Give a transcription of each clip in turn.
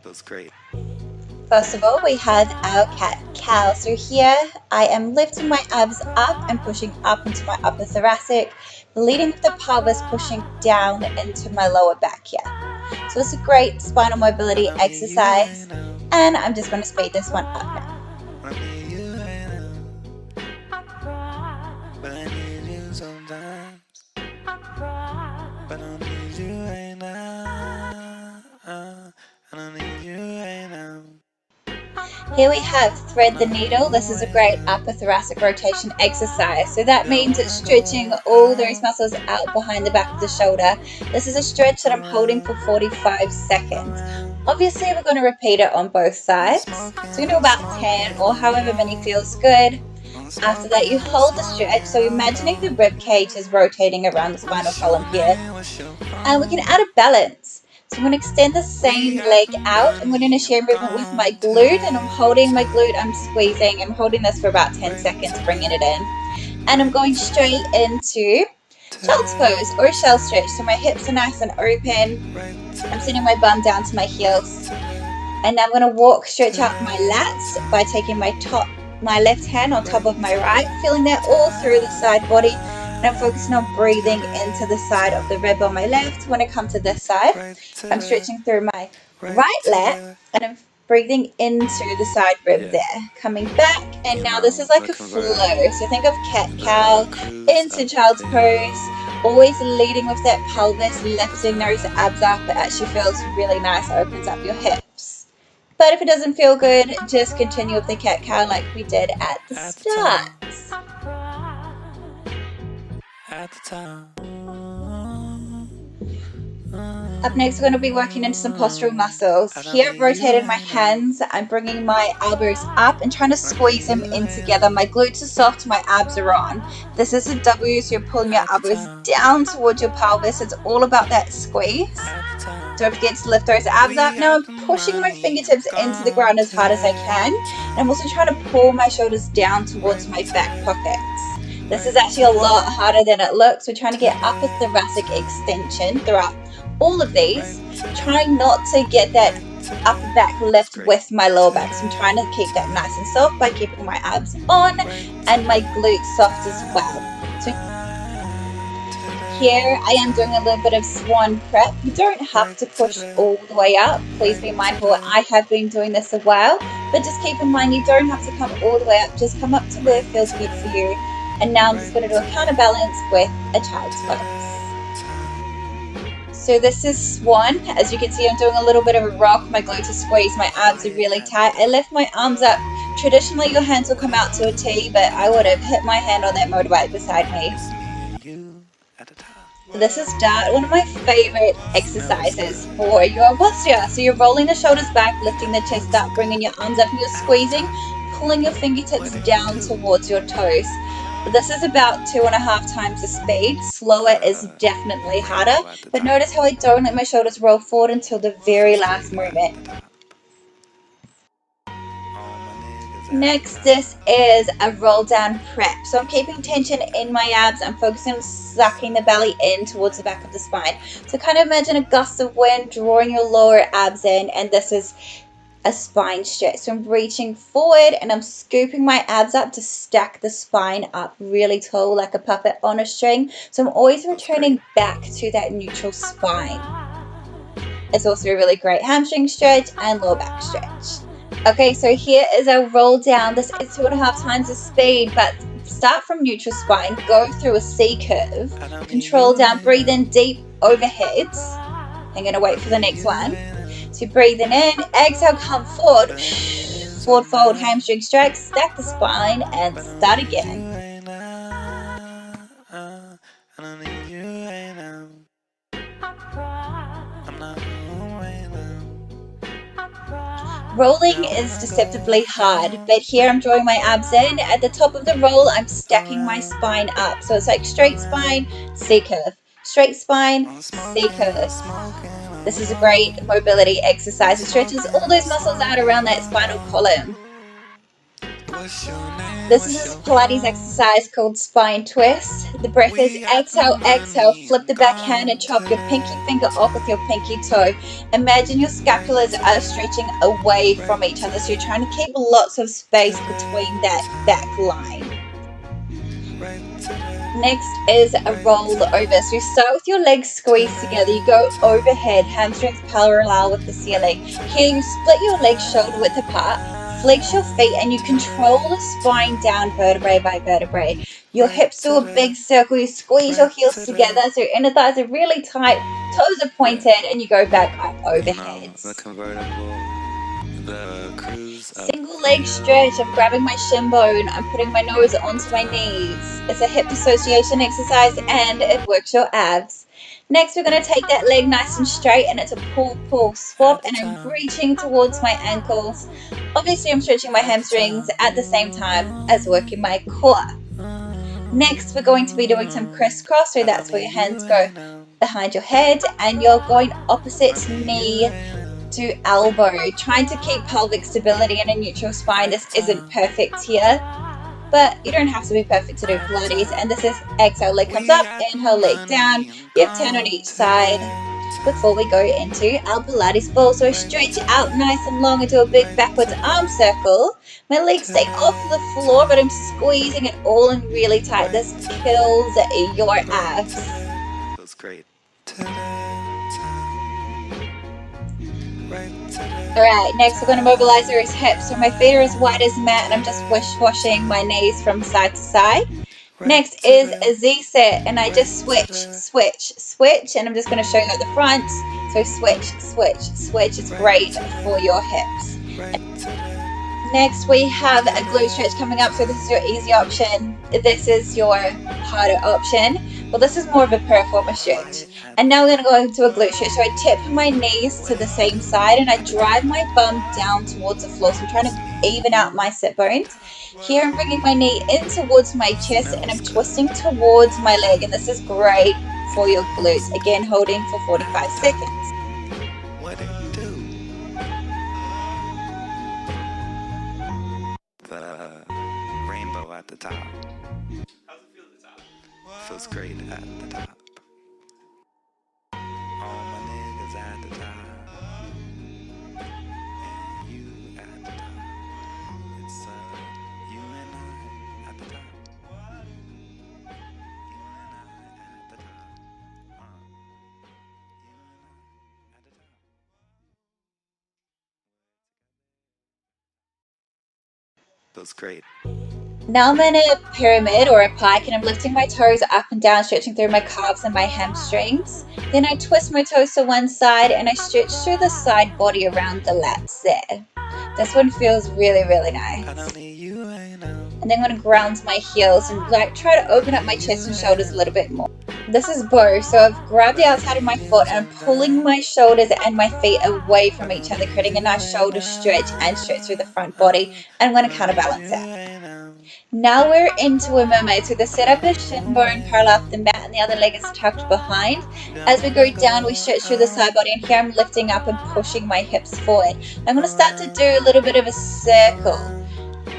Feels great. First of all, we have our cat-cow. So here I am lifting my abs up and pushing up into my upper thoracic, leading with the pelvis pushing down into my lower back here. So it's a great spinal mobility exercise, and I'm just going to speed this one up now. I need you right now, but I need you sometimes. But I need you right now. I don't need you right now. Here we have thread the needle. This is a great upper thoracic rotation exercise. So that means it's stretching all those muscles out behind the back of the shoulder. This is a stretch that I'm holding for 45 seconds. Obviously, we're going to repeat it on both sides. So we're going to do about 10 or however many feels good. After that, you hold the stretch. So imagining the rib cage is rotating around the spinal column here. And we can add a balance. So I'm going to extend the same leg out. I'm going to initiate movement with my glute, and I'm holding my glute, I'm squeezing. I'm holding this for about 10 seconds, bringing it in. And I'm going straight into child's pose or shell stretch. So my hips are nice and open. I'm sitting my bum down to my heels. And now I'm going to walk, stretch out my lats by taking my left hand on top of my right, feeling that all through the side body. And I'm focusing on breathing into the side of the rib on my left. When I come to this side, I'm stretching through my right lat and I'm breathing into the side rib there. Coming back, and now this is like a flow. So think of cat-cow into child's pose. Always leading with that pelvis, lifting those abs up. It actually feels really nice, opens up your hips. But if it doesn't feel good, just continue with the cat-cow like we did at the start. Up next, we're going to be working into some postural muscles. Here, I've rotated my hands. I'm bringing my elbows up and trying to squeeze them in together. My glutes are soft, my abs are on. This is a W, so you're pulling your elbows down towards your pelvis. It's all about that squeeze. Don't forget to lift those abs up. Now I'm pushing my fingertips into the ground as hard as I can. And I'm also trying to pull my shoulders down towards my back pockets. This is actually a lot harder than it looks. We're trying to get upper thoracic extension throughout all of these. Trying not to get that upper back lift with my lower back. So I'm trying to keep that nice and soft by keeping my abs on and my glutes soft as well. So here I am doing a little bit of swan prep. You don't have to push all the way up. Please be mindful. I have been doing this a while, but just keep in mind you don't have to come all the way up. Just come up to where it feels good for you. And now I'm just going to do a counterbalance with a child's pose. So this is swan. As you can see, I'm doing a little bit of a rock. My glutes are squeezed. My abs are really tight. I lift my arms up. Traditionally, your hands will come out to a T, but I would have hit my hand on that motorbike beside me. This is dart, one of my favorite exercises for your posture. So you're rolling the shoulders back, lifting the chest up, bringing your arms up, and you're squeezing, pulling your fingertips down towards your toes. This is about 2.5 times the speed. Slower is definitely harder, but notice how I don't let my shoulders roll forward until the very last moment. Next, this is a roll down prep. So I'm keeping tension in my abs. I'm focusing on sucking the belly in towards the back of the spine. So kind of imagine a gust of wind drawing your lower abs in, and this is a spine stretch. So I'm reaching forward and I'm scooping my abs up to stack the spine up really tall like a puppet on a string. So I'm always returning back to that neutral spine. It's also a really great hamstring stretch and lower back stretch. Okay, so here is our roll down. This is 2.5 times the speed, but start from neutral spine, go through a C curve, control down, breathe in deep overheads. I'm going to wait for the next one. So breathing in, exhale, come forward, forward fold, hamstring stretch, stack the spine, and start again. Rolling is deceptively hard, but here I'm drawing my abs in. At the top of the roll, I'm stacking my spine up. So it's like straight spine, C curve, straight spine, C curve. This is a great mobility exercise. It stretches all those muscles out around that spinal column. This is a Pilates exercise called spine twist. The breath is exhale, exhale, flip the back hand and chop your pinky finger off with your pinky toe. Imagine your scapulas are stretching away from each other, so you're trying to keep lots of space between that back line. Next is a roll over. So you start with your legs squeezed together, you go overhead, hamstrings parallel with the ceiling. Here you split your legs shoulder width apart, flex your feet, and you control the spine down vertebrae by vertebrae. Your hips do a big circle, you squeeze your heels together so your inner thighs are really tight, toes are pointed, and you go back up overhead. Single leg stretch. I'm grabbing my shin bone. I'm putting my nose onto my knees. It's a hip dissociation exercise and it works your abs. Next, we're going to take that leg nice and straight and it's a pull, pull, swap, and I'm reaching towards my ankles. Obviously, I'm stretching my hamstrings at the same time as working my core. Next, we're going to be doing some crisscross, so that's where your hands go behind your head and you're going opposite knee to elbow, trying to keep pelvic stability and a neutral spine. This isn't perfect here, but you don't have to be perfect to do Pilates. And this is exhale, leg comes up, inhale, leg down. You have 10 on each side before we go into our Pilates ball. So stretch out nice and long and do a big backwards arm circle. My legs stay off the floor, but I'm squeezing it all in really tight. This kills your abs. Feels great. Alright, next we're going to mobilize those hips. So my feet are as wide as mat and I'm just wish-washing my knees from side to side. Next is a Z set and I just switch, switch, switch, and I'm just going to show you at the front. So switch, switch, switch is great for your hips. Next we have a glute stretch coming up. So this is your easy option. This is your harder option. Well, this is more of a piriform stretch. And now we're going to go into a glute stretch. So I tip my knees to the same side and I drive my bum down towards the floor. So I'm trying to even out my sit bones. Here I'm bringing my knee in towards my chest and I'm twisting towards my leg. And this is great for your glutes. Again, holding for 45 seconds. What it do? The rainbow at the top. How's it feel at the top? Feels great at the top. All my niggas at the top. And you at the top. It's you and I at the top. You and I at the top. You and I at the top. Feels great. Now I'm in a pyramid or a pike and I'm lifting my toes up and down, stretching through my calves and my hamstrings. Then I twist my toes to one side and I stretch through the side body around the lats there. This one feels really, really nice. And then I'm going to ground my heels and try to open up my chest and shoulders a little bit more. This is bow. So I've grabbed the outside of my foot and I'm pulling my shoulders and my feet away from each other, creating a nice shoulder stretch and stretch through the front body. And I'm going to counterbalance it. Now we're into a mermaid. So the setup is shin bone parallel to the mat and the other leg is tucked behind. As we go down, we stretch through the side body, and here I'm lifting up and pushing my hips forward. I'm going to start to do a little bit of a circle.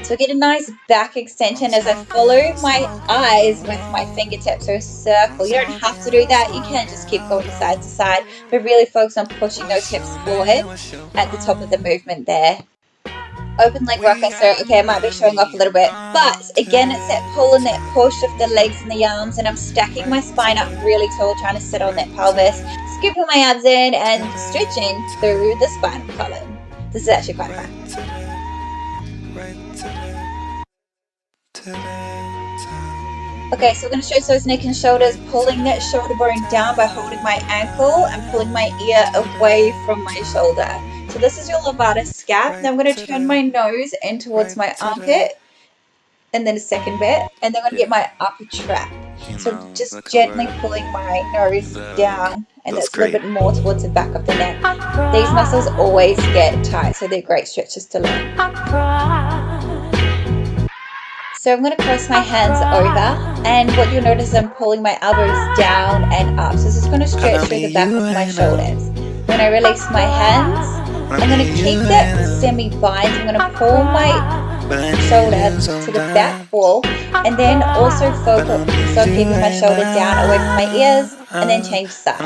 So get a nice back extension as I follow my eyes with my fingertips. So circle. You don't have to do that. You can just keep going side to side, but really focus on pushing those hips forward at the top of the movement there. Open leg rocker, so okay, I might be showing off a little bit, but again, it's that pull and that push of the legs and the arms, and I'm stacking my spine up really tall, trying to sit on that pelvis, scooping my abs in and stretching through the spinal column. This is actually quite fun. Okay, so we're going to stretch those neck and shoulders, pulling that shoulder bone down by holding my ankle and pulling my ear away from my shoulder. So this is your levator scap. Now I'm going to turn my nose in towards my armpit and then a second bit, and then I'm going to get my upper trap. So just gently pulling my nose down, and that's a little bit more towards the back of the neck. These muscles always get tight, so they're great stretches to learn. So I'm going to cross my hands over, and what you'll notice is I'm pulling my elbows down and up. So this is going to stretch through the back of my shoulders. When I release my hands, I'm going to keep that semi-bind. I'm going to pull my shoulder to the back wall, and then also focus on keeping my shoulder down away from my ears, and then change sides.